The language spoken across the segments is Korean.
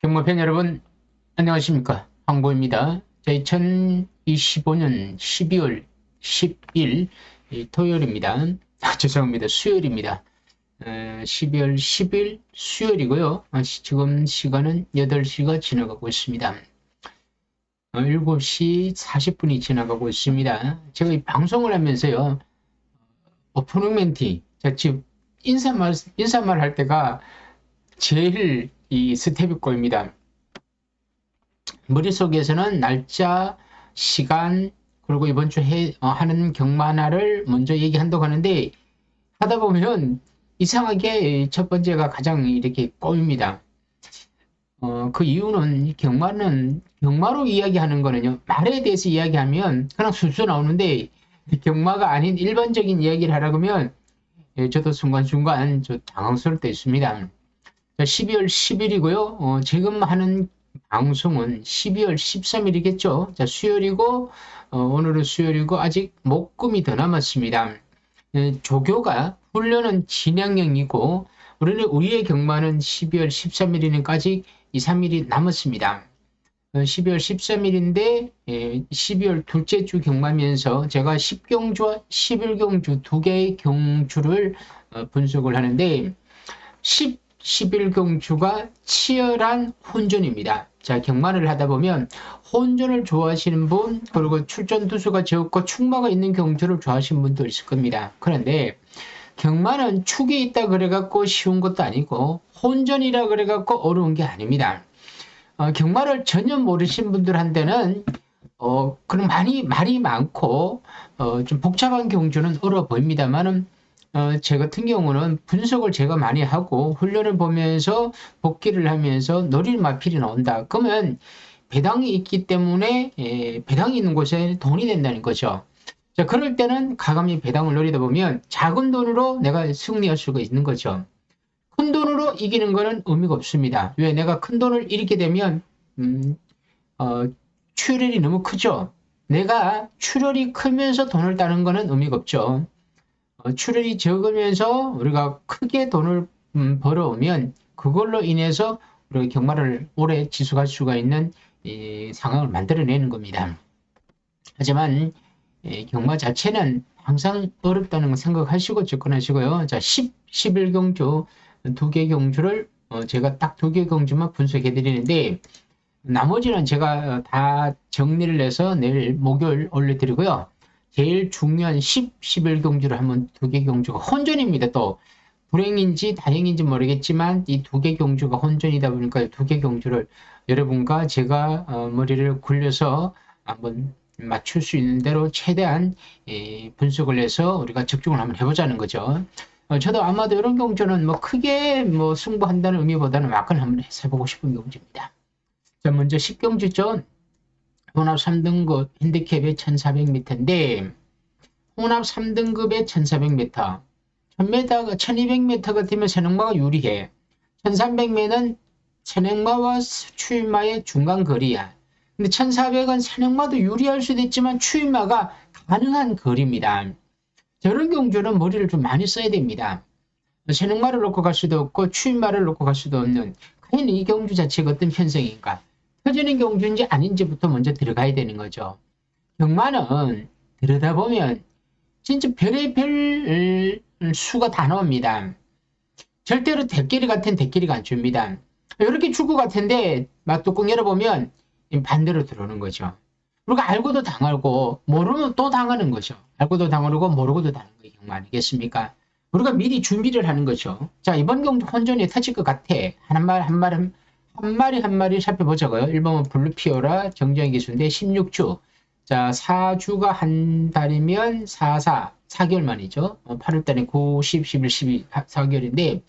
경마팬 여러분, 안녕하십니까. 황보입니다. 2025년 12월 10일 토요일입니다. 죄송합니다. 수요일입니다. 12월 10일 수요일이고요. 지금 시간은 8시가 지나가고 있습니다. 7시 40분이 지나가고 있습니다. 제가 이 방송을 하면서요. 오프닝 멘트, 지금 인사말 할 때가 제일 이 스텝이 꼬입니다. 머릿속에서는 날짜, 시간, 그리고 이번 주 하는 경마날을 먼저 얘기한다고 하는데, 하다 보면 이상하게 첫 번째가 가장 이렇게 꼬입니다. 그 이유는 경마로 이야기하는 거는요, 말에 대해서 이야기하면 그냥 술술 나오는데, 경마가 아닌 일반적인 이야기를 하라고 하면, 저도 순간순간 당황스러울 때 있습니다. 12월 10일이고요. 지금 하는 방송은 12월 13일이겠죠. 자, 수요일이고, 오늘은 수요일이고, 아직 목금이 더 남았습니다. 조교가 훈련은 진행형이고, 우리의 경마는 12월 13일이니까 아직 2, 3일이 남았습니다. 12월 13일인데, 12월 둘째 주 경마면서 제가 10경주와 11경주 두 개의 경주를 분석을 하는데, 11경주가 치열한 혼전입니다. 자, 경마를 하다 보면 혼전을 좋아하시는 분, 그리고 출전 투수가 적고 축마가 있는 경주를 좋아하시는 분도 있을 겁니다. 그런데 경마는 축이 있다 그래갖고 쉬운 것도 아니고 혼전이라 그래갖고 어려운 게 아닙니다. 경마를 전혀 모르신 분들한테는 그럼 말이 많고 좀 복잡한 경주는 어려워 보입니다만은 제 같은 경우는 분석을 제가 많이 하고 훈련을 보면서 복귀를 하면서 노릴 마필이 나온다. 그러면 배당이 있기 때문에 배당이 있는 곳에 돈이 된다는 거죠. 자, 그럴 때는 가감히 배당을 노리다 보면 작은 돈으로 내가 승리할 수가 있는 거죠. 큰 돈으로 이기는 거는 의미가 없습니다. 왜? 내가 큰 돈을 잃게 되면 출혈이 너무 크죠. 내가 출혈이 크면서 돈을 따는 거는 의미가 없죠. 출혈이 적으면서 우리가 크게 돈을 벌어오면 그걸로 인해서 우리가 경마를 오래 지속할 수가 있는 상황을 만들어내는 겁니다. 하지만 경마 자체는 항상 어렵다는 걸 생각하시고 접근하시고요. 자, 11경주 두 개 경주를 제가 딱 두 개 경주만 분석해 드리는데 나머지는 제가 다 정리를 해서 내일 목요일 올려드리고요. 제일 중요한 11경주를 한번 두 개 경주가 혼전입니다. 또 불행인지 다행인지 모르겠지만 이 두 개 경주가 혼전이다 보니까 두 개 경주를 여러분과 제가 머리를 굴려서 한번 맞출 수 있는 대로 최대한 분석을 해서 우리가 적중을 한번 해보자는 거죠. 저도 아마도 이런 경주는 뭐 크게 뭐 승부한다는 의미보다는 막간 한번 해보고 싶은 경주입니다. 자, 먼저 10경주죠. 혼합 3등급 핸디캡의 1400m인데 혼합 3등급의 1400m 1000m가 1200m가 되면 선행마가 유리해. 1300m는 선행마와 추임마의 중간 거리야. 근데 1400은 선행마도 유리할 수도 있지만 추임마가 가능한 거리입니다. 저런 경주는 머리를 좀 많이 써야 됩니다. 선행마를 놓고 갈 수도 없고 추임마를 놓고 갈 수도 없는 과연 이 경주 자체가 어떤 편성인가? 터지는 경주인지 아닌지부터 먼저 들어가야 되는 거죠. 경마는 들여다보면 진짜 별의별 수가 다 나옵니다. 절대로 대끼리 같은 대끼리가 안 줍니다. 이렇게 줄 것 같은데 뚜껑 열어보면 반대로 들어오는 거죠. 우리가 알고도 당하고 모르면 또 당하는 거죠. 알고도 당하고 모르고도 당하는 게 경마 아니겠습니까? 우리가 미리 준비를 하는 거죠. 자, 이번 경주 혼전이 터질 것 같아. 한 마리 살펴보자고요. 1번은 블루피오라 정정의 기수인데 16주. 자, 4주가 한 달이면 4개월 만이죠. 8월달에 9, 10, 11, 12, 4개월인데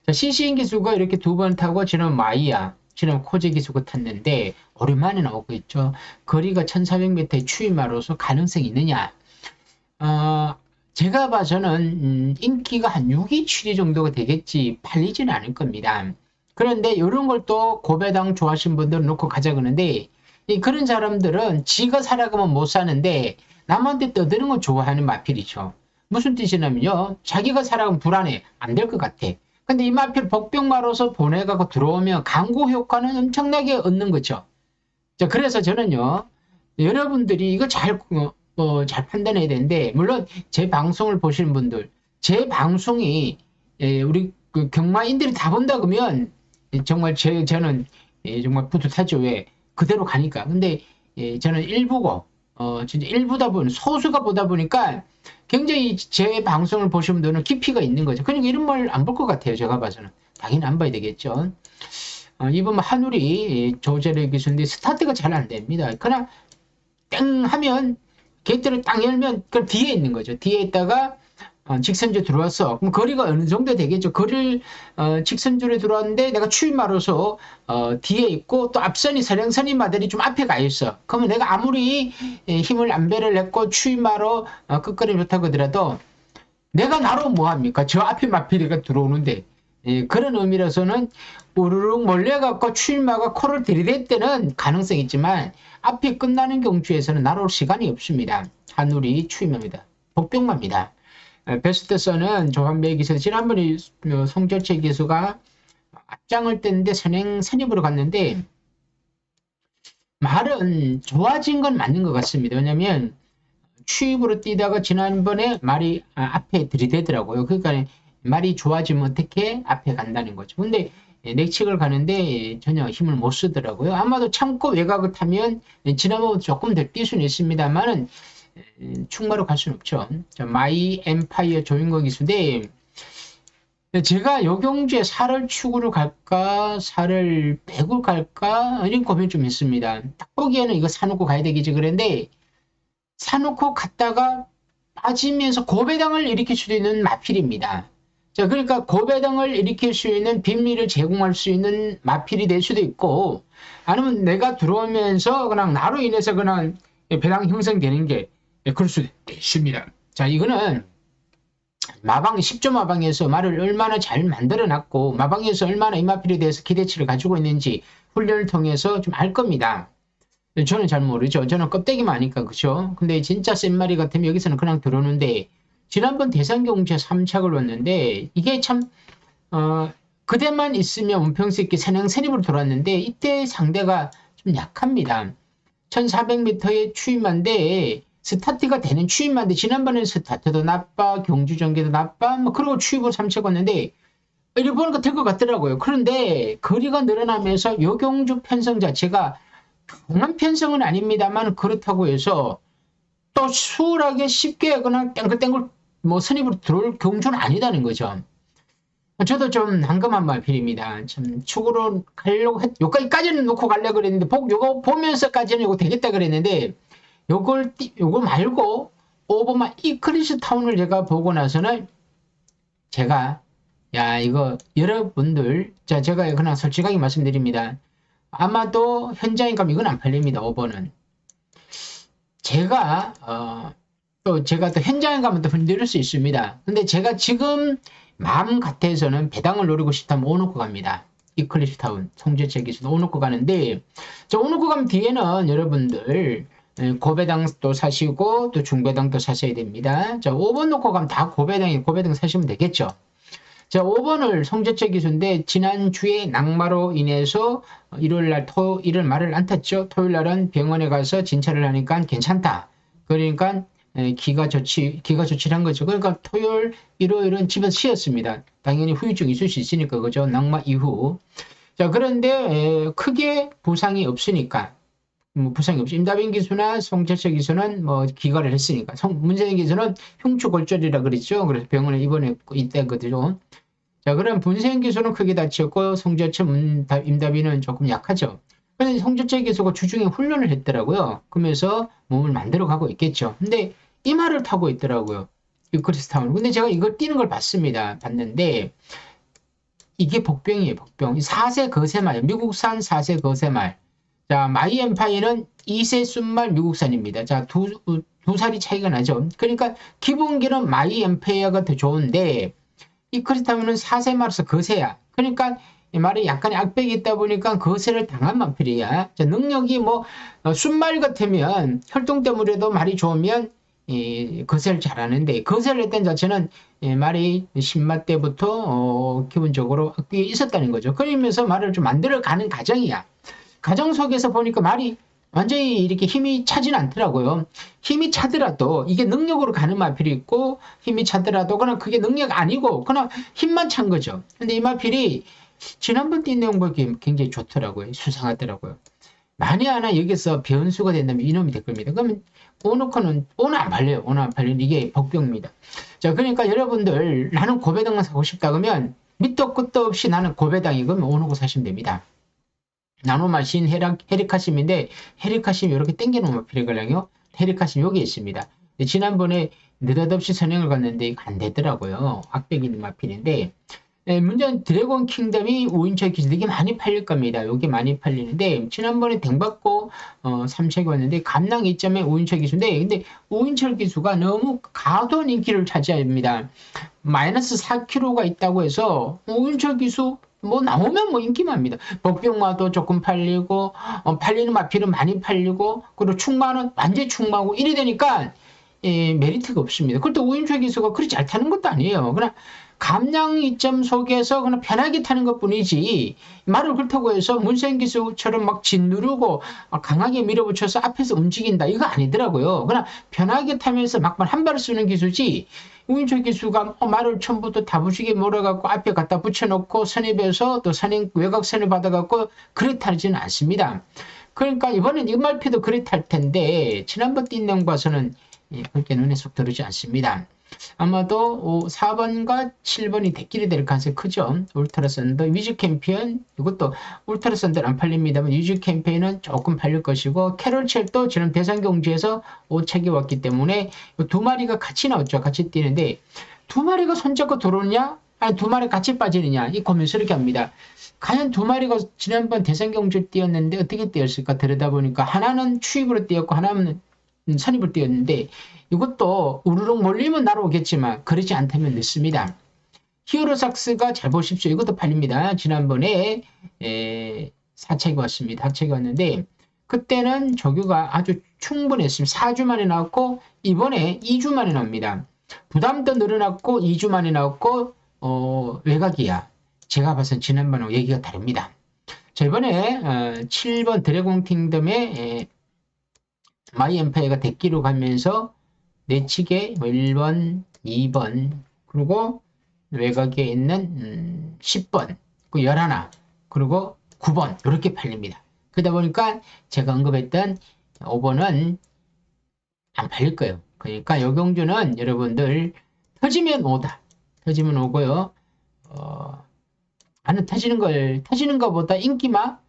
자, CCN 기수가 이렇게 두 번 타고 지난 마이야. 지난 코제 기수가 탔는데 오랜만에 나오고 있죠. 거리가 1400m의 추임마로서 가능성이 있느냐. 제가 봐서는 인기가 한 6위, 7위 정도가 되겠지 팔리지는 않을 겁니다. 그런데 이런 걸 또 고배당 좋아하시는 분들은 놓고 가자 그러는데 그런 사람들은 지가 살아가면 못 사는데 남한테 떠드는 걸 좋아하는 마필이죠. 무슨 뜻이냐면요. 자기가 살아가면 불안해. 안 될 것 같아. 근데 이 마필 복병마로서 보내가고 들어오면 광고 효과는 엄청나게 얻는 거죠. 자, 그래서 저는요, 여러분들이 이거 잘 판단해야 되는데, 물론 제 방송을 보시는 분들, 제 방송이, 우리 그 경마인들이 다 본다 그러면, 정말 저는 정말 뿌듯하죠. 왜? 그대로 가니까. 근데, 저는 일부고, 진짜 일부다 보니, 소수가 보다 보니까, 굉장히 제 방송을 보시는 분들은 깊이가 있는 거죠. 그러니까 이런 말 안 볼 것 같아요. 제가 봐서는. 당연히 안 봐야 되겠죠. 이번 한울이 조제를 기술인데 스타트가 잘 안 됩니다. 그냥 땡 하면 게이트를 땅 열면 그 뒤에 있는 거죠. 뒤에 있다가 직선주 들어왔어. 그럼 거리가 어느 정도 되겠죠. 거리를 직선주로 들어왔는데 내가 추임마로서 뒤에 있고 또 앞선이 서령선임마들이 좀 앞에 가 있어. 그러면 내가 아무리 힘을 안배를 했고 추임마로 끝거리 좋다고 하더라도 내가 나로 뭐합니까? 저 앞에 마피리가 들어오는데 그런 의미로서는 우르륵 몰려갖고 추임마가 코를 들이댈 때는 가능성이 있지만 앞이 끝나는 경주에서는 나올 시간이 없습니다. 한울이 추임마입니다. 복병마입니다. 베스트서는 조한배 기수 지난번에 송철채 기수가 앞장을 뗐는데 선입으로 갔는데 말은 좋아진 건 맞는 것 같습니다. 왜냐하면 추입으로 뛰다가 지난번에 말이 앞에 들이대더라고요. 그러니까 말이 좋아지면 어떻게 앞에 간다는 거죠. 근데 내측을 가는데 전혀 힘을 못 쓰더라고요. 아마도 참고 외곽을 타면 지난번보다 조금 더 뛸 수는 있습니다만은 충마로 갈 수는 없죠. 마이 엠파이어 조인거 기수인데 제가 요경주에 살을 축으로 갈까 살을 백을 갈까 이런 고민 좀 있습니다. 딱 보기에는 이거 사놓고 가야 되겠지 그런데 사놓고 갔다가 빠지면서 고배당을 일으킬 수도 있는 마필입니다. 자, 그러니까 고배당을 일으킬 수 있는 빈미를 제공할 수 있는 마필이 될 수도 있고 아니면 내가 들어오면서 그냥 나로 인해서 그냥 배당 형성되는 게 그럴 수도 있습니다. 자, 이거는 마방 10조 마방에서 말을 얼마나 잘 만들어 놨고 마방에서 얼마나 이 마필에 대해서 기대치를 가지고 있는지 훈련을 통해서 좀 알 겁니다. 저는 잘 모르죠. 저는 껍데기만 아니까 그죠. 근데 진짜 센 마리 같으면 여기서는 그냥 들어오는데 지난번 대상경주에 3착을 왔는데 이게 참 그대만 있으면 운평수 있게 선행선입으로 돌았는데 이때 상대가 좀 약합니다. 1400m의 추임만데 스타트가 되는 추임만데 지난번에 스타트도 나빠 경주 전개도 나빠 뭐 그러고 추임으로 3착 왔는데 이렇게 보니까 될 것 같더라고요. 그런데 거리가 늘어나면서 요경주 편성 자체가 강한 편성은 아닙니다만 그렇다고 해서 또 수월하게 쉽게 그냥 땡글땡글 뭐 선입으로 들어올 경주는 아니다는 거죠. 저도 좀 난감한 마필입니다. 참 축으로 가려고 여기까지는 놓고 가려고 그랬는데 요거 보면서까지는 요거 되겠다 그랬는데 요거 말고 오버마 이클리스 타운을 제가 보고 나서는 제가 야 이거 여러분들 자 제가 그냥 솔직하게 말씀드립니다. 아마도 현장에 가면 이건 안 팔립니다. 5번은. 제가 또 현장에 가면 또 흔들릴 수 있습니다. 근데 제가 지금 마음 같아서는 배당을 노리고 싶다면 오놓고 갑니다. 이클립스 타운, 송재채 기수도 오놓고 가는데 저 오놓고 가면 뒤에는 여러분들 고배당도 사시고 또 중배당도 사셔야 됩니다. 자 5번 놓고 가면 다 고배당 사시면 되겠죠. 자, 5번을 송재채 기수인데 지난주에 낙마로 인해서 일요일 말을 안 탔죠. 토요일 날은 병원에 가서 진찰을 하니까 괜찮다. 그러니까 기가 조치한 거죠. 그러니까 토요일, 일요일은 집에서 쉬었습니다. 당연히 후유증이 있을 수 있으니까 그죠. 낙마 이후. 자, 그런데 크게 부상이 없으니까 부상이 없이 임다빈 기수나 송재채 기수는 뭐 기가를 했으니까 문재인 기수는 흉추골절이라 그랬죠. 그래서 병원에 입원했고 있다거든요. 자, 그럼 문세인 기수는 크게 다쳤고 송재채 임다빈은 조금 약하죠. 그런데 송재채 기수가 주중에 훈련을 했더라고요. 그러면서 몸을 만들어가고 있겠죠. 근데 이 말을 타고 있더라고요. 유크리스타운. 근데 제가 이걸 뛰는 걸 봤는데 이게 복병이에요. 복병. 4세 거세말, 미국산 4세 거세말. 자, 마이 엠파이어는 2세 순말 미국산입니다. 자, 두 살이 차이가 나죠. 그러니까 기본기는 마이 엠파이어가 더 좋은데 이 크리스타운은 4세 말에서 거세야. 그러니까 이 말에 약간의 악백이 있다 보니까 거세를 당한 마필이야. 자, 능력이 뭐 순말 같으면 혈통 때문에도 말이 좋으면 거세를 잘하는데 거세를 했던 자체는 말이 신마 때부터 기본적으로 악기에 있었다는 거죠. 그러면서 말을 좀 만들어가는 과정이야. 과정 속에서 보니까 말이 완전히 이렇게 힘이 차진 않더라고요. 힘이 차더라도 이게 능력으로 가는 마필이 있고 힘이 차더라도 그냥 그게 능력 아니고 그냥 힘만 찬 거죠. 근데 이 마필이 지난번 뛴 내용과 굉장히 좋더라고요. 수상하더라고요. 만에 하나 여기서 변수가 된다면 이놈이 될 겁니다. 그러면 오너커는 오너 안 팔려요. 오너 안 팔리는 이게 복병입니다. 자, 그러니까 여러분들 나는 고배당만 사고 싶다 그러면 밑도 끝도 없이 나는 고배당이 그러면 오너고 사시면 됩니다. 나노마신 헤리카심인데 헤리카심 이렇게 땡겨놓으면 필요걸랑요. 헤리카심 여기 있습니다. 지난번에 느닷없이 선행을 갔는데 안 되더라고요. 악백인 마필인데 문제는 드래곤 킹덤이 5인처 기술 이게 많이 팔릴 겁니다. 여기 많이 팔리는데 지난번에 댕받고 3책이 왔는데 감랑 2점에 5인처 기수인데 근데 5인처 기수가 너무 과도한 인기를 차지합니다. 마이너스 4kg가 있다고 해서 5인처 기수 뭐 나오면 뭐 인기만입니다. 복병마도 조금 팔리고 팔리는 마필은 많이 팔리고 그리고 충마는 완전히 충마고 이래 되니까 메리트가 없습니다. 그런데 5인처 기수가 그렇게 잘 타는 것도 아니에요. 그냥 감량 이점 속에서 그냥 편하게 타는 것 뿐이지 말을 그렇다고 해서 문센 기수처럼 막 짓누르고 강하게 밀어붙여서 앞에서 움직인다 이거 아니더라고요. 그냥 편하게 타면서 막만 한 발을 쓰는 기수지 우인철 기수가 말을 처음부터 다부지게 몰아갖고 앞에 갖다 붙여놓고 선입에서 또 선행 외곽 선을 받아갖고 그래 타지는 않습니다. 그러니까 이번엔 이말피도 그래 탈 텐데 지난번 뛴 내용 봐서는 그렇게 눈에 쏙 들어오지 않습니다. 아마도 4번과 7번이 대끼리 될 가능성이 크죠. 울트라 썬더, 위즈 캠피언 이것도 울트라 썬더는 안 팔립니다만 위즈 캠피언은 조금 팔릴 것이고 캐롤첼도 지금 대상경주에서 5책이 왔기 때문에 두 마리가 같이 나왔죠. 같이 뛰는데 두 마리가 손잡고 들어오느냐 아니 두 마리 같이 빠지느냐 이 고민스럽게 합니다. 과연 두 마리가 지난번 대상경주 뛰었는데 어떻게 뛰었을까 들여다보니까 하나는 추입으로 뛰었고 하나는 선입을 뛰었는데 이것도 우르륵 몰리면 날아오겠지만 그러지 않다면 늦습니다. 히어로삭스가 잘 보십시오. 이것도 팔립니다. 지난번에 4책이 왔습니다. 4책이 왔는데 그때는 조교가 아주 충분했습니다. 4주 만에 나왔고 이번에 2주 만에 나옵니다. 부담도 늘어났고 2주 만에 나왔고 외곽이야. 제가 봐서 지난번하고 얘기가 다릅니다. 자, 이번에 7번 드래곤 킹덤의 마이 엠파이어가 대기로 가면서 내치게 1번, 2번, 그리고 외곽에 있는 10번, 그 11, 그리고 9번 이렇게 팔립니다. 그러다 보니까 제가 언급했던 5번은 안 팔릴 거예요. 그러니까 요경주는 여러분들 터지면 오다. 터지면 오고요. 나는 터지는 것보다 인기마라고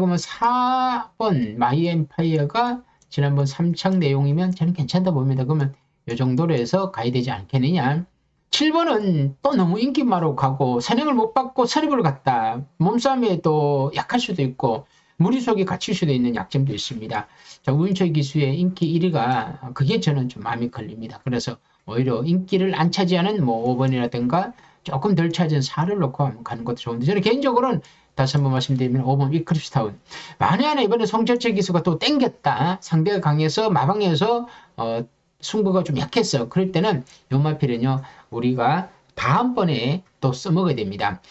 하면 4번 마이 엠파이어가 지난번 3창 내용이면 저는 괜찮다 봅니다. 그러면 이 정도로 해서 가야 되지 않겠느냐. 7번은 또 너무 인기마로 가고 선행을 못 받고 선입을 갔다. 몸싸움에 또 약할 수도 있고 무리 속에 갇힐 수도 있는 약점도 있습니다. 자, 우인철 기수의 인기 1위가 그게 저는 좀 마음이 걸립니다. 그래서 오히려 인기를 안 차지하는 뭐 5번이라든가 조금 덜 차지한 4를 놓고 가는 것도 좋은데 저는 개인적으로는 다시 한번 말씀드리면 5번 위크립스타운. 만에 하나 이번에 송철철 기수가 또 땡겼다. 상대가 강해서 마방에서 승부가 좀 약했어. 그럴 때는 요마필은요 우리가 다음번에 또 써먹어야 됩니다.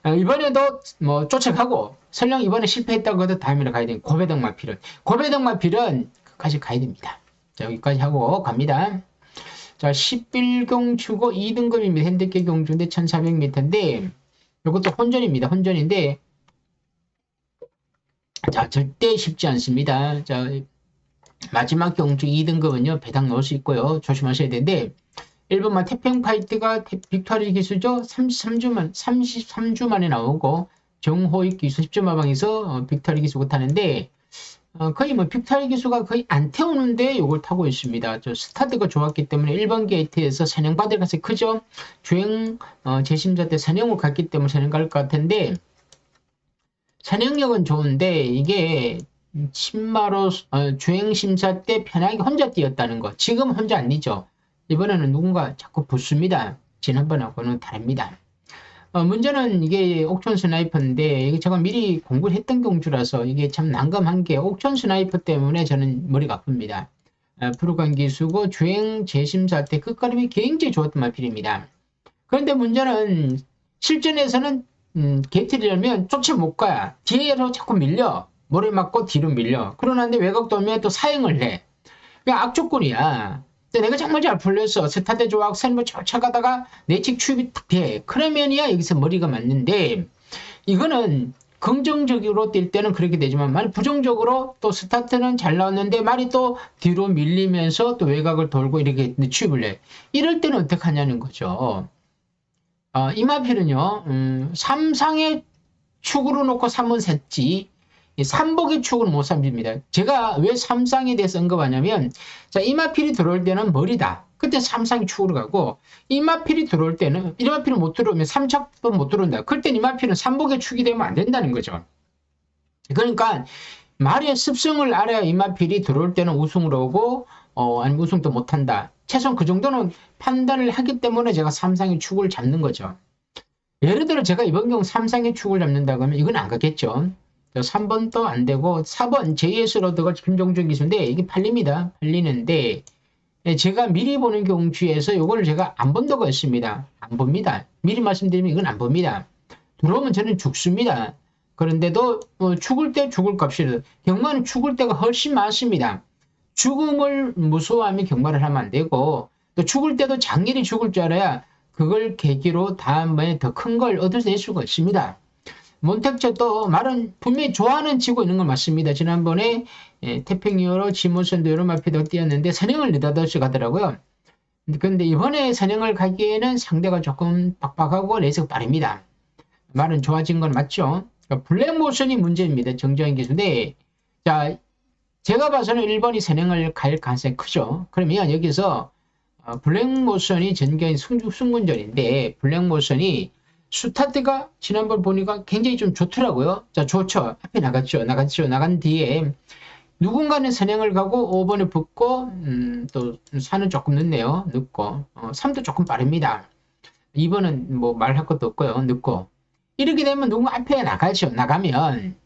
이번에도 뭐 쫓아가고 설령 이번에 실패했다고 해도 다음에 가야 되는 고배당 마필은 끝까지 가야 됩니다. 자, 여기까지 하고 갑니다. 자, 11경주고 2등급입니다. 핸드캐 경주인데 1400m인데 이것도 혼전입니다. 혼전인데 자, 절대 쉽지 않습니다. 자, 마지막 경주 2등급은요, 배당 넣을 수 있고요. 조심하셔야 되는데, 1번만 태평 파이트가 빅토리 기수죠. 33주 만에 나오고, 정호익 기수 10점 마방에서 빅토리 기수가 타는데, 거의 뭐 빅토리 기수가 거의 안 태우는데 이걸 타고 있습니다. 저 스타트가 좋았기 때문에 1번 게이트에서 선행받을 가능성이 크죠. 주행, 재심자 때 선행을 갔기 때문에 선행 갈 것 같은데, 선행력은 좋은데 이게 신마로 주행심사 때 편하게 혼자 뛰었다는 거. 지금 혼자 안 뛰죠. 이번에는 누군가 자꾸 붙습니다. 지난번하고는 다릅니다. 문제는 이게 옥천 스나이퍼인데 이게 제가 미리 공부를 했던 경주라서 이게 참 난감한 게 옥천 스나이퍼 때문에 저는 머리가 아픕니다. 프로간 기수고 주행 재심사 때 끝걸음이 굉장히 좋았던 마필입니다. 그런데 문제는 실전에서는 게이트를 열면 쫓아 못 가야 뒤에로 자꾸 밀려. 모래 맞고 뒤로 밀려. 그러는데 외곽 돌면 또 사행을 해. 그냥 악조건이야. 근데 내가 정말 잘 풀렸어. 스타트 조악 선뭐 쫓아가다가 내측 추입이 탁 돼. 그러면이야 여기서 머리가 맞는데 이거는 긍정적으로 뛸 때는 그렇게 되지만 만약 부정적으로 또 스타트는 잘 나왔는데 말이 또 뒤로 밀리면서 또 외곽을 돌고 이렇게 취입을 해. 이럴 때는 어떻게 하냐는 거죠. 이 마필은요, 3상의 축으로 놓고 3은 샜지, 3복의 축은 못 삼집니다. 제가 왜 3상에 대해서 언급하냐면, 자, 이 마필이 들어올 때는 머리다. 그때 3상이 축으로 가고, 이 마필이 들어올 때는, 이 마필이 못 들어오면 3척도 못 들어온다. 그럴 땐 이 마필은 3복의 축이 되면 안 된다는 거죠. 그러니까, 말의 습성을 알아야 이 마필이 들어올 때는 우승으로 오고, 아니면 우승도 못한다. 최소한 그 정도는 판단을 하기 때문에 제가 3상의 축을 잡는 거죠. 예를 들어 제가 이번 경우 3상의 축을 잡는다고 하면 이건 안 가겠죠. 3번도 안 되고 4번 JS로드가 김종준 기수인데 이게 팔립니다. 팔리는데 제가 미리 보는 경주에서 이거를 제가 안 본다고 했습니다. 안 봅니다. 미리 말씀드리면 이건 안 봅니다. 들어오면 저는 죽습니다. 그런데도 죽을 때 죽을 값이라 경마는 죽을 때가 훨씬 많습니다. 죽음을 무서워하며 경마를 하면 안 되고 또 죽을 때도 장렬히 죽을 줄 알아야 그걸 계기로 다음에 더 큰 걸 얻어낼 수가 있습니다. 몬택저도 말은 분명히 좋아하는 치고 있는 건 맞습니다. 지난번에 태평이어로 지모선도 여러 마피도 뛰었는데 선행을 느닷없이 가더라고요. 그런데 이번에 선행을 가기에는 상대가 조금 빡빡하고 레이스가 빠릅니다. 말은 좋아진 건 맞죠. 그러니까 블랙모션이 문제입니다. 정정인 기수인데 자 제가 봐서는 1번이 선행을 갈 가능성이 크죠. 그러면 여기서 블랙모션이 전경인 승군전인데 블랙모션이 스타트가 지난번 보니까 굉장히 좀 좋더라고요. 자, 좋죠. 앞에 나갔죠. 나간 뒤에 누군가는 선행을 가고 5번에 붙고 또 4는 조금 늦네요. 늦고 3도 조금 빠릅니다. 2번은 뭐 말할 것도 없고요. 늦고 이렇게 되면 누군가 앞에 나가죠. 나가면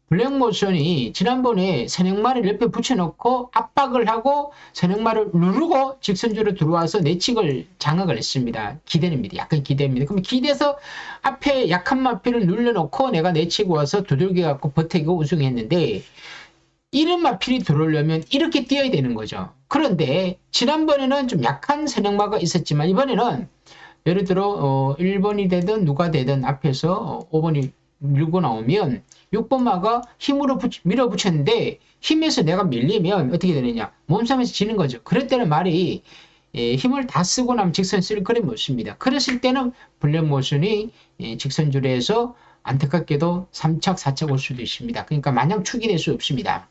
블랙모션이 지난번에 선행말을 옆에 붙여놓고 압박을 하고 선행말을 누르고 직선주로 들어와서 내측을 장악을 했습니다. 기대입니다. 약간 기대입니다. 그럼 기대서 앞에 약한 마필을 눌러놓고 내가 내치고 와서 두들겨갖고 버티고 우승했는데 이런 마필이 들어오려면 이렇게 뛰어야 되는 거죠. 그런데 지난번에는 좀 약한 선행마가 있었지만 이번에는 예를 들어 1번이 되든 누가 되든 앞에서 5번이 밀고 나오면 6번 마가 힘으로 밀어붙였는데 힘에서 내가 밀리면 어떻게 되느냐 몸싸움에서 지는 거죠. 그럴 때는 말이 힘을 다 쓰고 나면 직선 쓸 그림이 없습니다. 그랬을 때는 블랙모션이 직선줄에서 안타깝게도 3착 4착 올 수도 있습니다. 그러니까 마냥 축이 될 수 없습니다.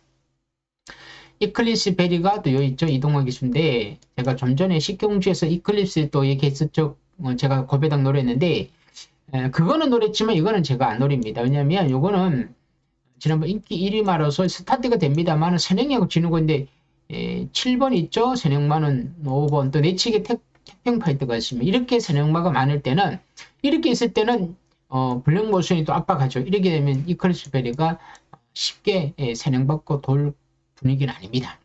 이클립스 베리가 또 여기 있죠. 이동화 기수인데 제가 좀 전에 식경주에서 이클립스 또 얘기했었죠. 제가 고배당 노래했는데 그거는 노랬지만 이거는 제가 안 노립니다. 왜냐면 이거는 지난번 인기 1위 말아서 스타트가 됩니다만 선행하고 지는 건데 7번 있죠. 선행마는 5번 또 내측에 태평파이터가 있습니다. 이렇게 선행마가 많을 때는 이렇게 있을 때는 블랙모션이 또 압박하죠. 이렇게 되면 이클립스 베리가 쉽게 선행받고 돌 분위기는 아닙니다.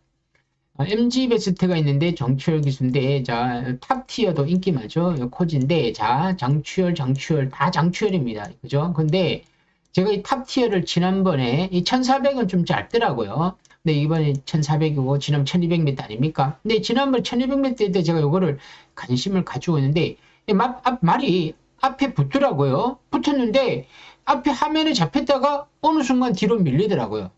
MG 베스트가 있는데 정추열 기수인데 자 탑티어도 인기 많죠. 코지인데 자 장추열 다 장추열입니다. 그죠? 근데 제가 이 탑티어를 지난번에 이 1400은 좀 짧더라고요. 근데 이번에 1400이고 지난 1200m 아닙니까? 근데 지난번 1200m 때 제가 이거를 관심을 가지고 있는데 말이 앞에 붙더라고요. 붙었는데 앞에 화면에 잡혔다가 어느 순간 뒤로 밀리더라고요.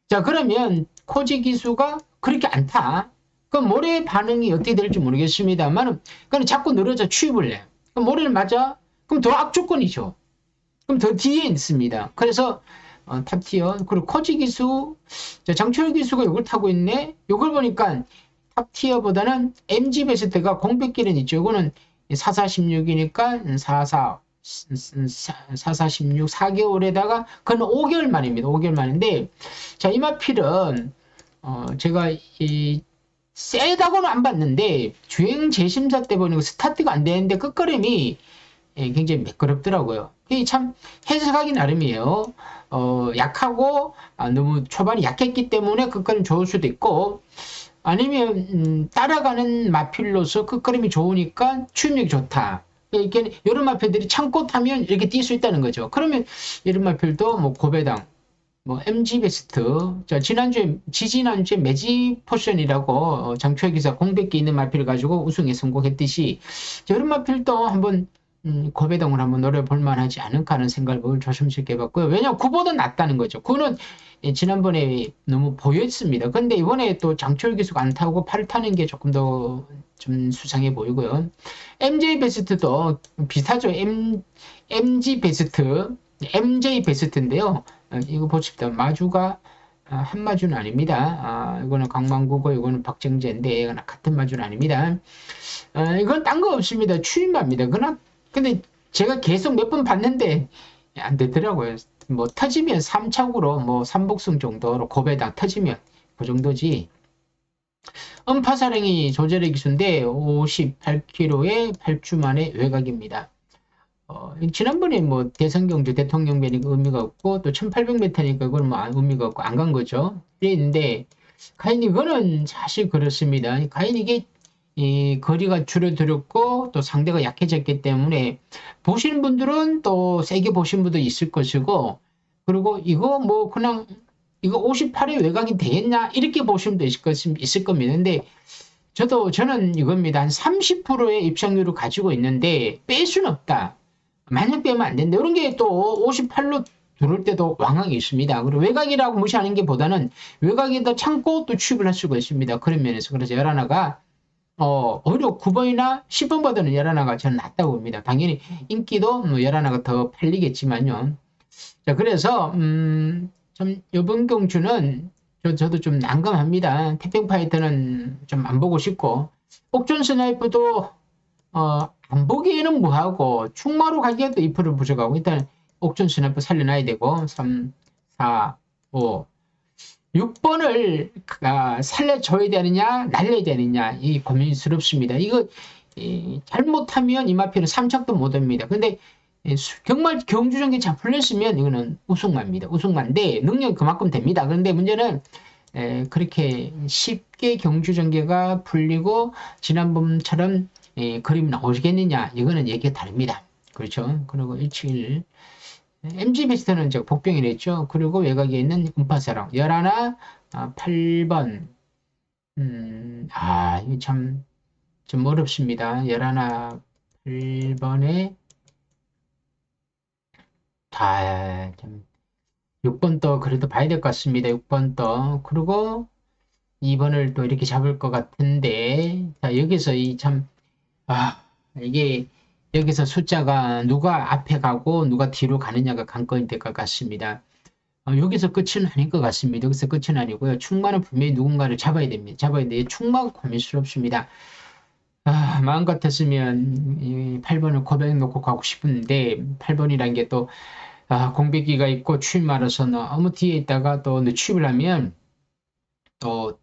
자 그러면 코지 기수가 그렇게 안 타. 그럼 모래 반응이 어떻게 될지 모르겠습니다만, 그냥 자꾸 늘어져 취입을 해. 그럼 모래를 맞아? 그럼 더 악조건이죠. 그럼 더 뒤에 있습니다. 그래서 탑티어 그리고 코지 기수, 장철 기수가 이걸 타고 있네. 이걸 보니까 탑티어보다는 MG 베스트가 공백기는 있죠. 이거는 4416이니까 4416 4개월에다가 그건 5개월 만입니다. 5개월 만인데 자 이마필은 제가 세다고는 안 봤는데 주행 재심사 때 보니까 스타트가 안 되는데 끝걸음이 굉장히 매끄럽더라고요. 이게 참 해석하기 나름이에요. 약하고 너무 초반이 약했기 때문에 끝걸음 좋을 수도 있고 아니면 따라가는 마필로서 끝걸음이 좋으니까 추임력이 좋다. 이렇게 이런 마필들이 참고 타면 이렇게 뛸 수 있다는 거죠. 그러면 이런 마필도 뭐 고배당, 뭐 MG 베스트, 지지난주에 매직 포션이라고 장초의 기사 공백기 있는 마필을 가지고 우승에 성공했듯이 이런 마필도 한번 고배당을 한번 노려볼 만하지 않을까 하는 생각을 조심스럽게 해봤고요. 왜냐하면 9보다 낫다는 거죠. 9는 지난번에 너무 보였습니다. 근데 이번에 또 장초일 기수가 안 타고 8 타는 게 조금 더 좀 수상해 보이고요. MJ 베스트도 비슷하죠. MG 베스트, MJ 베스트인데요. 이거 보십시오. 마주가 한마주는 아닙니다. 이거는 강만구고 이거는 박정재인데 이거는 같은 마주는 아닙니다. 이건 딴 거 없습니다. 추임마입니다. 근데 제가 계속 몇 번 봤는데 안 되더라고요. 뭐 터지면 3착으로 뭐 3복승 정도로 고배당 터지면 그 정도지. 음파사령이 조절의 기수인데 58km에 8주 만에 외곽입니다. 지난번에 뭐 대선경주 대통령배니까 의미가 없고 또 1800m니까 그건 뭐 의미가 없고 안 간 거죠. 그랬는데 과연 이거는 사실 그렇습니다. 과연 이게 이 거리가 줄어들었고 또 상대가 약해졌기 때문에 보시는 분들은 또 세게 보신 분도 있을 것이고 그리고 이거 뭐 그냥 이거 58의 외곽이 되겠냐 이렇게 보시면 있을 겁니다. 근데 저는 이겁니다. 한 30%의 입장률을 가지고 있는데 뺄 수는 없다. 만약 빼면 안 된다. 이런 게 또 58로 들어올 때도 왕왕이 있습니다. 그리고 외곽이라고 무시하는 게 보다는 외곽에다 참고 또 취입을 할 수가 있습니다. 그런 면에서. 그래서 열하나가 오히려 9번이나 10번보다는 열하나가 저는 낫다고 봅니다. 당연히 인기도 뭐 열하나가 더 팔리겠지만요. 자, 그래서 좀 이번 경주는 저도 좀 난감합니다. 태평파이터는 좀 안 보고 싶고 옥존 스나이프도 안 보기에는 뭐하고 충마로 가기에도 2% 부족하고 일단 옥존 스나이프 살려놔야 되고 3, 4, 5, 6번을 살려줘야 되느냐 날려야 되느냐 이 고민스럽습니다. 이거 잘못하면 이마피는 3착도 못합니다. 근데 정말 경주전기 잘 풀렸으면 이거는 우승마입니다. 우승마인데 능력이 그만큼 됩니다. 그런데 문제는 그렇게 쉽게 경주전개가 풀리고 지난번처럼 그림이 나오시겠느냐 이거는 얘기가 다릅니다. 그렇죠. 그리고 171 MG 베스트는 제가 복병이라 했죠. 그리고 외곽에 있는 음파사랑 11, 8번 이거 참 좀 어렵습니다. 11, 8번에 좀 6번 또 그래도 봐야 될 것 같습니다. 6번 또 그리고 2번을 또 이렇게 잡을 것 같은데 자 여기서 이게 여기서 숫자가 누가 앞에 가고 누가 뒤로 가느냐가 관건이 될 것 같습니다. 여기서 끝은 아닐 것 같습니다. 여기서 끝은 아니고요. 충마는 분명히 누군가를 잡아야 됩니다. 잡아야 돼요. 충마가 고민스럽습니다. 마음 같았으면 8번을 고백 놓고 가고 싶은데 8번이라는 게 또 공백기가 있고 추임 말아서 너무 뒤에 있다가 또 취입을 하면 또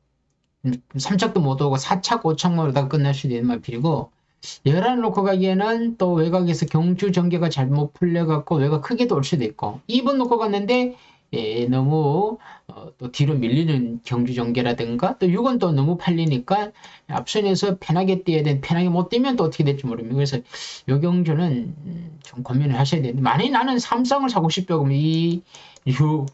3착도 못 오고 4착, 5착만 오다가 끝날 수도 있는 말필이고 11 놓고 가기에는 또 외곽에서 경주 전개가 잘못 풀려갖고 외곽 크게 돌 수도 있고 2번 놓고 갔는데 너무 또 뒤로 밀리는 경주 전개라든가 또 6은 또 너무 팔리니까 앞선에서 편하게 뛰어야 되는 편하게 못 뛰면 또 어떻게 될지 모릅니다. 그래서 요 경주는 좀 고민을 하셔야 되는데 만약에 나는 삼성을 사고 싶다 그러면 2, 6,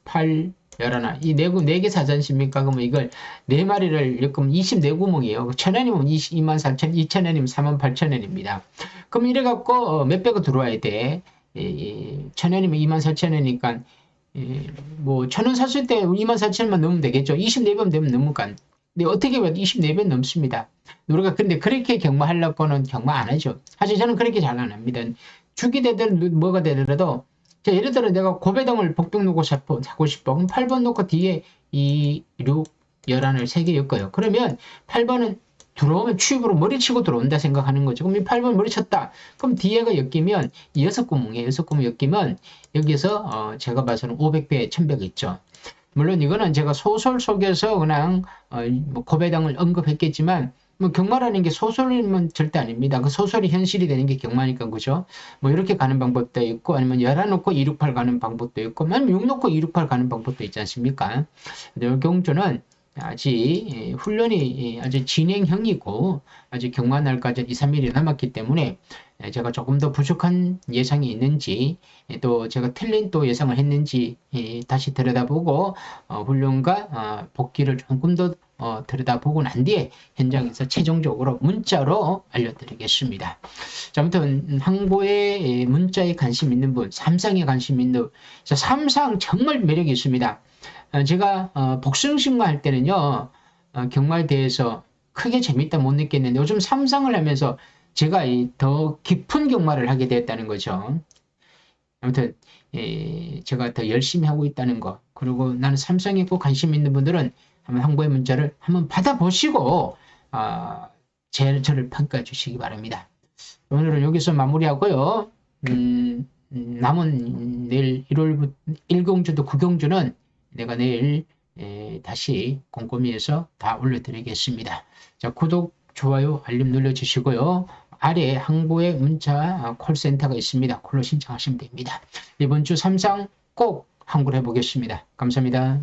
8, 11 이 네 개 사지 않습니까? 그러면 이걸 네 마리를 그럼 24구멍이에요. 1,000원이면 24,000원, 2,000원이면 48,000원입니다. 그럼 이래 갖고 몇백원 들어와야 돼. 1,000원이면 24,000원이니까 뭐 1,000원 샀을 때 24,000원만 넣으면 되겠죠. 24번 되면 넘을까? 근데 어떻게 봐도 24번 넘습니다. 우리가 근데 그렇게 경마하려고는 경마 안 하죠. 사실 저는 그렇게 잘 안 합니다. 주기 되든 뭐가 되더라도 자, 예를 들어 내가 고배당을 복병 놓고 사고 싶어. 그럼 8번 놓고 뒤에 2, 6, 11을 3개 엮어요. 그러면 8번은 들어오면 취입으로 머리치고 들어온다 생각하는 거죠. 그럼 이 8번 머리쳤다. 그럼 뒤에가 엮이면 6구멍이에요. 6구멍 엮이면 여기서 제가 봐서는 500배, 1000배가 있죠. 물론 이거는 제가 소설 속에서 그냥 뭐 고배당을 언급했겠지만 뭐 경마라는 게 소설이면 절대 아닙니다. 그 소설이 현실이 되는 게 경마니까 그죠? 뭐 이렇게 가는 방법도 있고 아니면 11 놓고 268 가는 방법도 있고 아니면 6 놓고 268 가는 방법도 있지 않습니까? 근데 이 경주는 아직 훈련이 아주 진행형이고 아직 경마 날까지 2, 3일이 남았기 때문에 제가 조금 더 부족한 예상이 있는지 또 제가 틀린 또 예상을 했는지 다시 들여다보고 훈련과 복귀를 조금 더 들여다보고 난 뒤에 현장에서 최종적으로 문자로 알려드리겠습니다. 자, 아무튼 항보에 문자에 관심 있는 분, 삼상에 관심 있는 분, 삼상 정말 매력이 있습니다. 제가 복싱신고 할 때는요 경마대에서 크게 재밌다 못 느꼈는데 요즘 삼상을 하면서 제가 더 깊은 경마를 하게 되었다는 거죠. 아무튼 제가 더 열심히 하고 있다는 거, 그리고 나는 삼성에 꼭 관심 있는 분들은 한번 항보의 문자를 한번 받아보시고 저를 평가해 주시기 바랍니다. 오늘은 여기서 마무리하고요. 남은 내일 1월 1경주도 9경주는 내가 내일 다시 꼼꼼히 해서 다 올려드리겠습니다. 자, 구독, 좋아요, 알림 눌러주시고요. 아래 항보의 문자 콜센터가 있습니다. 콜로 신청하시면 됩니다. 이번 주 삼상 꼭 항보를 해보겠습니다. 감사합니다.